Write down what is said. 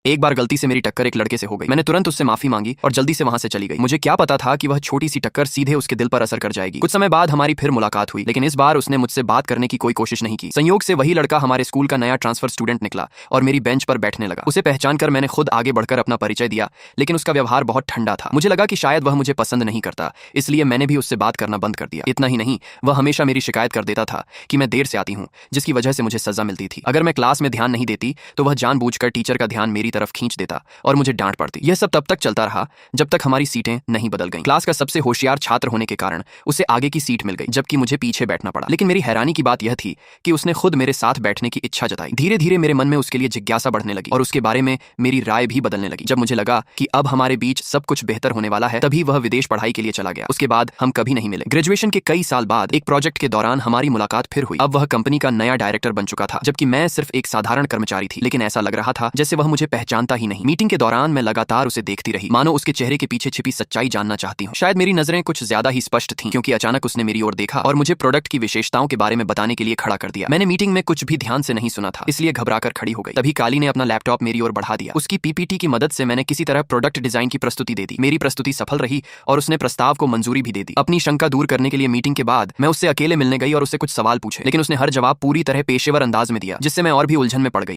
एक बार गलती से मेरी टक्कर एक लड़के से हो गई। मैंने तुरंत उससे माफी मांगी और जल्दी से वहां से चली गई। मुझे क्या पता था कि वह छोटी सी टक्कर सीधे उसके दिल पर असर कर जाएगी। कुछ समय बाद हमारी फिर मुलाकात हुई, लेकिन इस बार उसने मुझसे बात करने की कोई कोशिश नहीं की। संयोग से वही लड़का हमारे स्कूल का नया ट्रांसफर स्टूडेंट निकला और मेरी बेंच पर बैठने लगा। उसे पहचान कर मैंने खुद आगे बढ़कर अपना परिचय दिया, लेकिन उसका व्यवहार बहुत ठंडा था। मुझे लगा कि शायद वह मुझे पसंद नहीं करता, इसलिए मैंने भी उससे बात करना बंद कर दिया। इतना ही नहीं, वह हमेशा मेरी शिकायत कर देता था कि मैं देर से आती हूँ, जिसकी वजह से मुझे सजा मिलती थी। अगर मैं क्लास में ध्यान नहीं देती तो वह जानबूझकर टीचर का ध्यान मेरी तरफ खींच देता और मुझे डांट पड़ती। यह सब तब तक चलता रहा जब तक हमारी सीटें नहीं बदल गईं। क्लास का सबसे होशियार छात्र होने के कारण उसे आगे की सीट मिल गई, जबकि मुझे पीछे बैठना पड़ा। लेकिन मेरी हैरानी की बात यह थी कि उसने खुद मेरे साथ बैठने की इच्छा जताई। धीरे धीरे मेरे मन में उसके लिए जिज्ञासा बढ़ने लगी और उसके बारे में मेरी राय भी बदलने लगी। जब मुझे लगा कि अब हमारे बीच सब कुछ बेहतर होने वाला है, तभी वह विदेश पढ़ाई के लिए चला गया। उसके बाद हम कभी नहीं मिले। ग्रेजुएशन के कई साल बाद एक प्रोजेक्ट के दौरान हमारी मुलाकात फिर हुई। अब वह कंपनी का नया डायरेक्टर बन चुका था, जबकि मैं सिर्फ एक साधारण कर्मचारी थी। लेकिन ऐसा लग रहा था जैसे वह मुझे पहचानता ही नहीं। मीटिंग के दौरान मैं लगातार उसे देखती रही, मानो उसके चेहरे के पीछे छिपी सच्चाई जानना चाहती हूँ। शायद मेरी नजरें कुछ ज्यादा ही स्पष्ट थीं, क्योंकि अचानक उसने मेरी ओर देखा और मुझे प्रोडक्ट की विशेषताओं के बारे में बताने के लिए खड़ा कर दिया। मैंने मीटिंग में कुछ भी ध्यान से नहीं सुना था, इसलिए घबराकर खड़ी हो गई। तभी काली ने अपना लैपटॉप मेरी ओर बढ़ा दिया। उसकी पीपीटी की मदद से मैंने किसी तरह प्रोडक्ट डिजाइन की प्रस्तुति दे दी। मेरी प्रस्तुति सफल रही और उसने प्रस्ताव को मंजूरी भी दे दी। अपनी शंका दूर करने के लिए मीटिंग के बाद मैं उससे अकेले मिलने गई और उससे कुछ सवाल पूछे, लेकिन उसने हर जवाब पूरी तरह पेशेवर अंदाज में दिया, जिससे मैं और भी उलझन में पड़ गई।